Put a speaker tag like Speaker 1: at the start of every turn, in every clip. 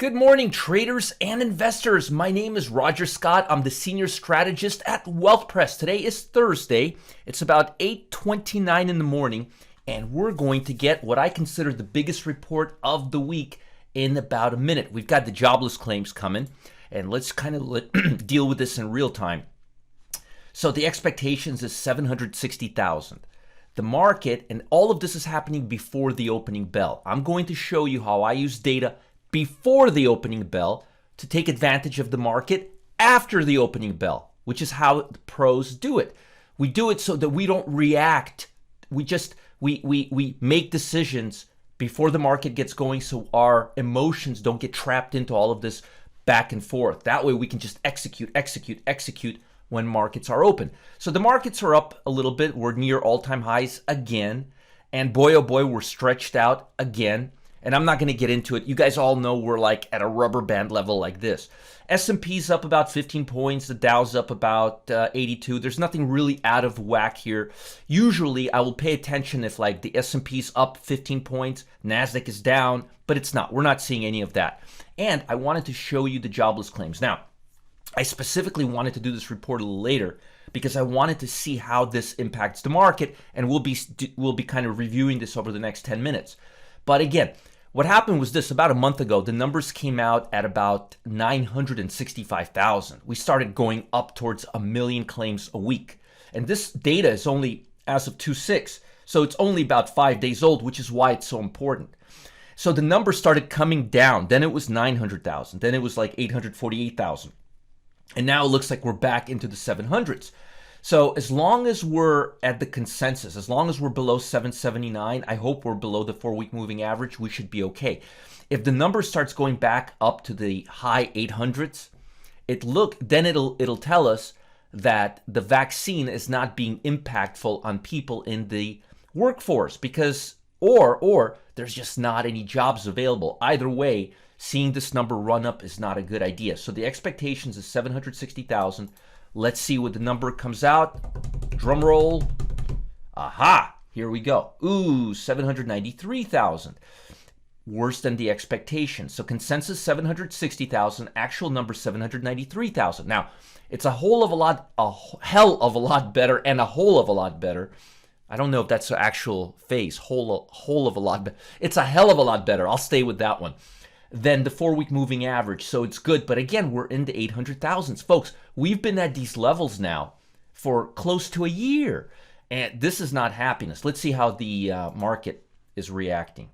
Speaker 1: Good morning, traders and investors. My name is Roger Scott. I'm the senior strategist at WealthPress. Today is Thursday. It's about 8:29 in the morning, and we're going to get what I consider the biggest report of the week in about a minute. We've got the jobless claims coming, and let's kind of deal with this in real time. So the expectations is 760,000. The market, and all of this is happening before the opening bell. I'm going to show you how I use data before the opening bell to take advantage of the market after the opening bell, which is how the pros do it. We do it so that we don't react. We make decisions before the market gets going so our emotions don't get trapped into all of this back and forth. That way we can just execute when markets are open. So the markets are up a little bit. We're near all-time highs again. And boy, oh boy, we're stretched out again. And I'm not going to get into it. You guys all know we're like at a rubber band level like this. S&P's up about 15 points. The Dow's up about 82. There's nothing really out of whack here. Usually I will pay attention if like the S&P's up 15 points, NASDAQ is down, but it's not. We're not seeing any of that. And I wanted to show you the jobless claims. Now, I specifically wanted to do this report a little later because I wanted to see how this impacts the market, and we'll be kind of reviewing this over the next 10 minutes. But again, what happened was this: about a month ago, the numbers came out at about 965,000. We started going up towards 1 million claims a week. And this data is only as of 2/6, so it's only about 5 days old, which is why it's so important. So the numbers started coming down. Then it was 900,000. Then it was like 848,000. And now it looks like we're back into the 700s. So as long as we're at the consensus, as long as we're below 779, I hope we're below the 4-week moving average, we should be okay. If the number starts going back up to the high 800s, then it'll tell us that the vaccine is not being impactful on people in the workforce because or there's just not any jobs available. Either way, seeing this number run up is not a good idea. So the expectations is 760,000. Let's see what the number comes out. Drum roll. Aha, here we go. Ooh, 793,000. Worse than the expectation. So consensus 760,000, actual number 793,000. Now, it's a hell of a lot better and a whole of a lot better. I don't know if that's the actual phase, whole of a lot better. It's a hell of a lot better. I'll stay with that one. Than the 4-week moving average. So it's good. But again, we're in the 800,000s. Folks, we've been at these levels now for close to a year. And this is not happiness. Let's see how the market is reacting.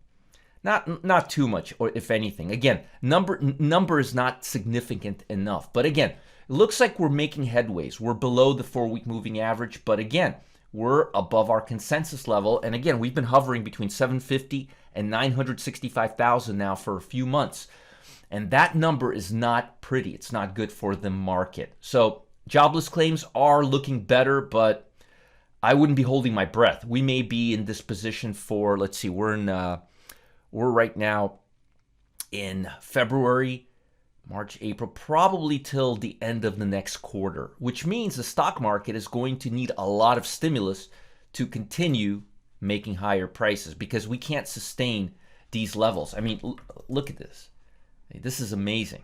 Speaker 1: Not too much, or if anything. Again, number is not significant enough. But again, it looks like we're making headways. We're below the 4-week moving average. But again, we're above our consensus level. And again, we've been hovering between 750 and 965,000 now for a few months. And that number is not pretty. It's not good for the market. So jobless claims are looking better, but I wouldn't be holding my breath. We may be in this position for, let's see, we're right now in February, March, April, probably till the end of the next quarter, which means the stock market is going to need a lot of stimulus to continue making higher prices because we can't sustain these levels. I mean, look at this. This is amazing.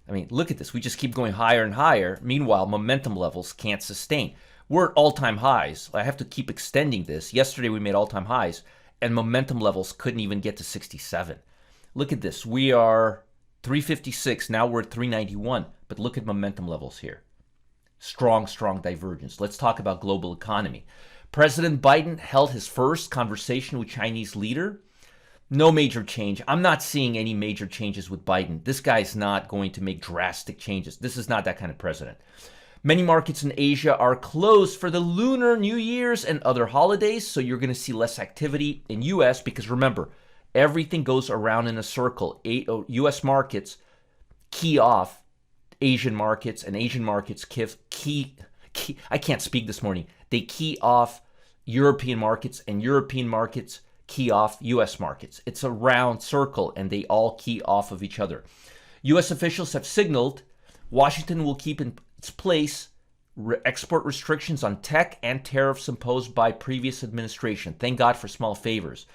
Speaker 1: I mean, look at this. We just keep going higher and higher. Meanwhile, momentum levels can't sustain. We're at all-time highs. I have to keep extending this. Yesterday, we made all-time highs, and momentum levels couldn't even get to 67. Look at this. We are 356. Now we're at 391. But look at momentum levels here. Strong divergence. Let's talk about global economy. President Biden held his first conversation with Chinese leader. No major change. I'm not seeing any major changes with Biden. This guy's not going to make drastic changes. This is not that kind of president. Many markets in Asia are closed for the Lunar New Year's and other holidays, so you're going to see less activity in U.S. because remember, everything goes around in a circle. U.S. markets key off Asian markets, and Asian markets I can't speak this morning. They key off European markets, and European markets key off U.S. markets. It's a round circle, and they all key off of each other. U.S. officials have signaled Washington will keep in its place export restrictions on tech and tariffs imposed by previous administration. Thank God for small favors.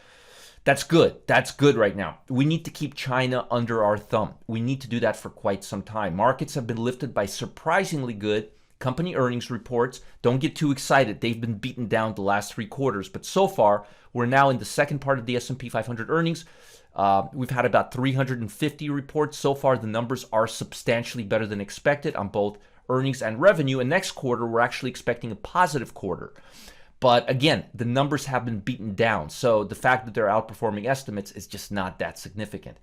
Speaker 1: That's good. That's good right now. We need to keep China under our thumb. We need to do that for quite some time. Markets have been lifted by surprisingly good company earnings reports. Don't get too excited. They've been beaten down the last 3 quarters. But so far, we're now in the second part of the S&P 500 earnings. We've had about 350 reports. So far, the numbers are substantially better than expected on both earnings and revenue. And next quarter, we're actually expecting a positive quarter. But again, the numbers have been beaten down. So the fact that they're outperforming estimates is just not that significant.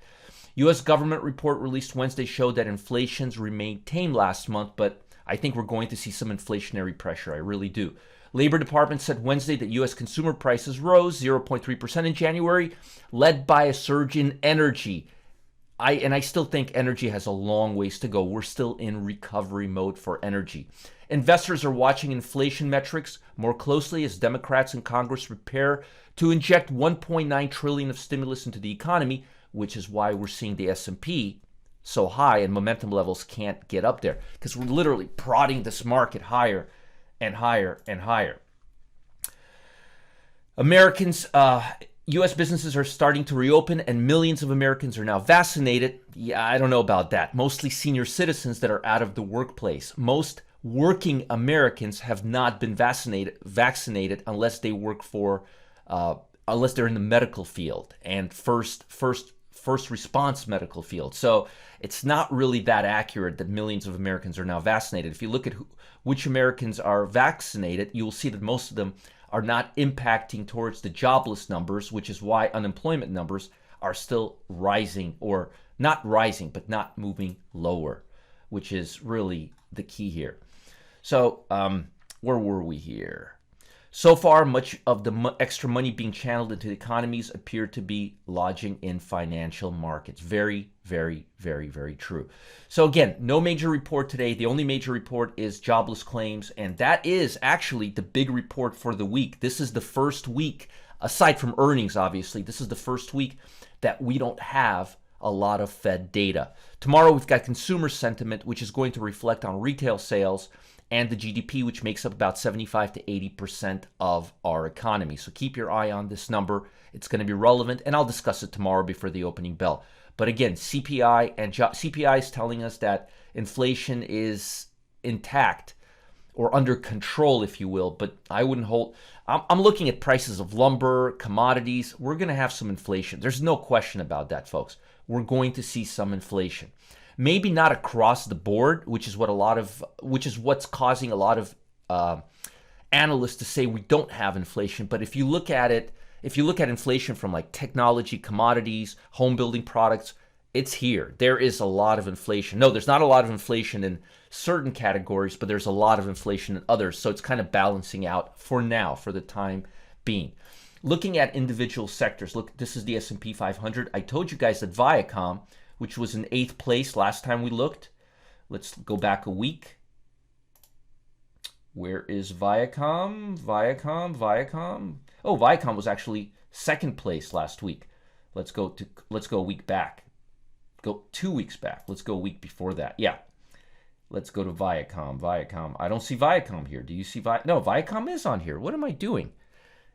Speaker 1: U.S. government report released Wednesday showed that inflation's remained tame last month, but I think we're going to see some inflationary pressure. I really do. Labor Department said Wednesday that U.S. consumer prices rose 0.3% in January, led by a surge in energy. I still think energy has a long ways to go. We're still in recovery mode for energy. Investors are watching inflation metrics more closely as Democrats in Congress prepare to inject $1.9 trillion of stimulus into the economy, which is why we're seeing the S&P so high and momentum levels can't get up there because we're literally prodding this market higher and higher and higher. Americans, U.S. businesses are starting to reopen and millions of Americans are now vaccinated. Yeah, I don't know about that. Mostly senior citizens that are out of the workplace. Most working Americans have not been vaccinated unless they work for, unless they're in the medical field and first response medical field. So it's not really that accurate that millions of Americans are now vaccinated. If you look at which Americans are vaccinated, you will see that most of them are not impacting towards the jobless numbers, which is why unemployment numbers are still rising, or not rising, but not moving lower, which is really the key here. So where were we here? So far, much of the extra money being channeled into the economies appear to be lodging in financial markets. Very, very, very, very true. So again, no major report today. The only major report is jobless claims, and that is actually the big report for the week. This is the first week, aside from earnings, obviously, this is the first week that we don't have a lot of Fed data. Tomorrow, we've got consumer sentiment, which is going to reflect on retail sales and the GDP, which makes up about 75 to 80% of our economy. So keep your eye on this number. It's going to be relevant, and I'll discuss it tomorrow before the opening bell. But again, CPI and CPI is telling us that inflation is intact or under control, if you will. But I wouldn't hold. I'm looking at prices of lumber, commodities. We're going to have some inflation. There's no question about that, folks. We're going to see some inflation. Maybe not across the board, which is what's causing a lot of analysts to say we don't have inflation. But if you look at it, if you look at inflation from like technology, commodities, home building products, it's here. There is a lot of inflation. No, there's not a lot of inflation in certain categories, but there's a lot of inflation in others. So it's kind of balancing out for now, for the time being. Looking at individual sectors, look, this is the S&P 500. I told you guys that Viacom, which was in 8th place last time we looked. Let's go back a week. Where is Viacom? Viacom. Oh, Viacom was actually 2nd place last week. Let's go a week back. Go 2 weeks back. Let's go a week before that. Yeah. Let's go to Viacom. I don't see Viacom here. Do you see Viacom? No, Viacom is on here. What am I doing?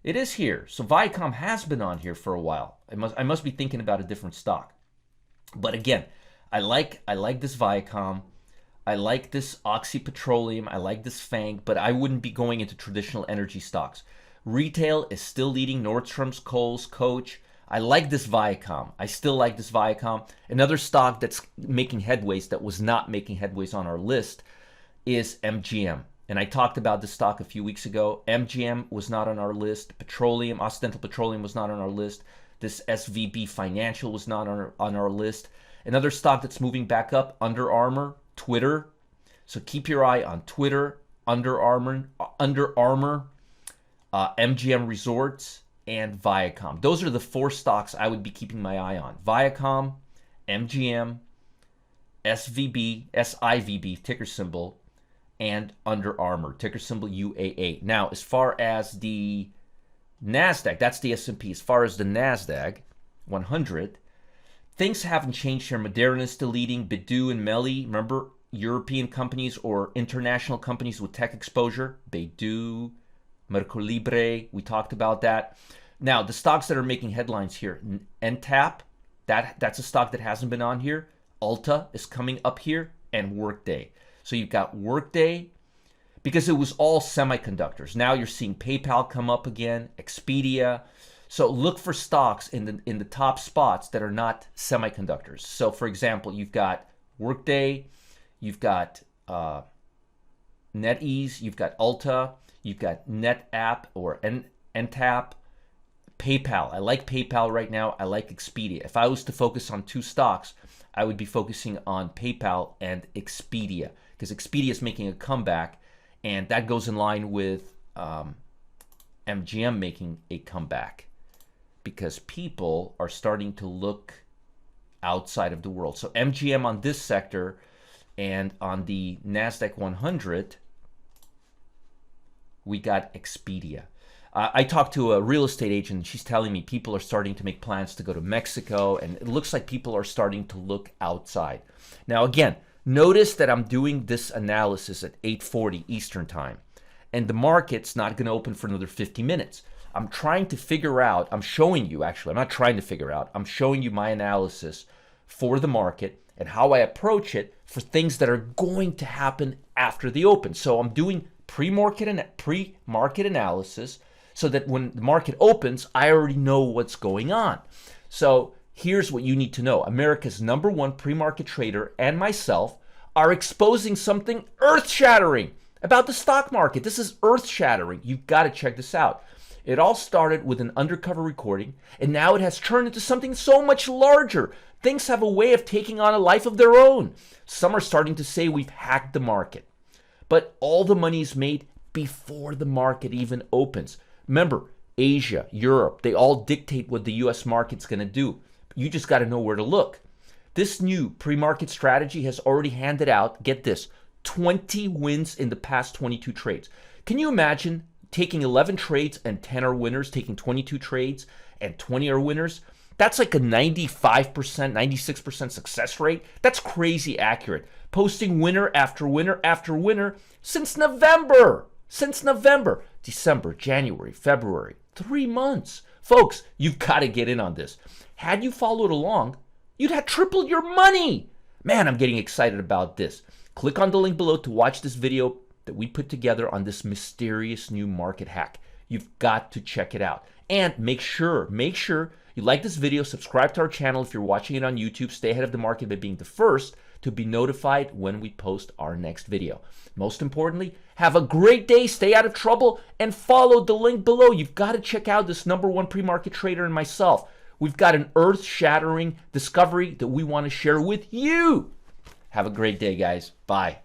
Speaker 1: It is here. So Viacom has been on here for a while. I must be thinking about a different stock. But again, I like this Viacom. I like this Oxy Petroleum. I like this FANG, but I wouldn't be going into traditional energy stocks. Retail is still leading Nordstrom's, Kohl's, Coach. I like this Viacom. I still like this Viacom. Another stock that's making headways that was not making headways on our list is MGM. And I talked about this stock a few weeks ago. MGM was not on our list. Occidental Petroleum was not on our list. This SVB Financial was not on our list. Another stock that's moving back up, Under Armour, Twitter. So keep your eye on Twitter, Under Armour, MGM Resorts, and Viacom. Those are the 4 stocks I would be keeping my eye on. Viacom, MGM, SIVB, ticker symbol, and Under Armour, ticker symbol UAA. Now, as far as the NASDAQ, that's the S&P. As far as the NASDAQ 100, things haven't changed here. Moderna is still leading. Baidu and Meli, remember, European companies or international companies with tech exposure. Baidu, Mercolibre, we talked about that. Now, the stocks that are making headlines here, NTAP, that's a stock that hasn't been on here. Ulta is coming up here, and Workday. So you've got Workday, because it was all semiconductors. Now you're seeing PayPal come up again, Expedia. So look for stocks in the top spots that are not semiconductors. So for example, you've got Workday, you've got NetEase, you've got Ulta, you've got NetApp or NTAP, PayPal. I like PayPal right now. I like Expedia. If I was to focus on two stocks, I would be focusing on PayPal and Expedia, because Expedia is making a comeback, and that goes in line with MGM making a comeback, because people are starting to look outside of the world. So MGM on this sector, and on the NASDAQ 100, we got Expedia. I talked to a real estate agent, and she's telling me people are starting to make plans to go to Mexico, and it looks like people are starting to look outside. Now, again, notice that I'm doing this analysis at 8:40 Eastern Time, and the market's not going to open for another 50 minutes. I'm trying to figure out, I'm showing you actually, I'm not trying to figure out, I'm showing you my analysis for the market and how I approach it for things that are going to happen after the open. So I'm doing pre-market analysis, so that when the market opens, I already know what's going on. So here's what you need to know. America's #1 pre-market trader and myself are exposing something earth-shattering about the stock market. This is earth-shattering. You've got to check this out. It all started with an undercover recording, and now it has turned into something so much larger. Things have a way of taking on a life of their own. Some are starting to say we've hacked the market. But all the money is made before the market even opens. Remember, Asia, Europe, they all dictate what the US market's going to do. You just got to know where to look. This new pre-market strategy has already handed out, get this, 20 wins in the past 22 trades. Can you imagine taking 11 trades and 10 are winners, taking 22 trades and 20 are winners? That's like a 95%, 96% success rate. That's crazy accurate. Posting winner after winner after winner since November. December, January, February, 3 months. Folks, you've got to get in on this. Had you followed along, you'd have tripled your money. Man, I'm getting excited about this. Click on the link below to watch this video that we put together on this mysterious new market hack. You've got to check it out. And make sure you like this video, subscribe to our channel if you're watching it on YouTube, stay ahead of the market by being the first to be notified when we post our next video. Most importantly, have a great day, stay out of trouble, and follow the link below. You've got to check out this #1 pre-market trader and myself. We've got an earth-shattering discovery that we want to share with you. Have a great day, guys. Bye.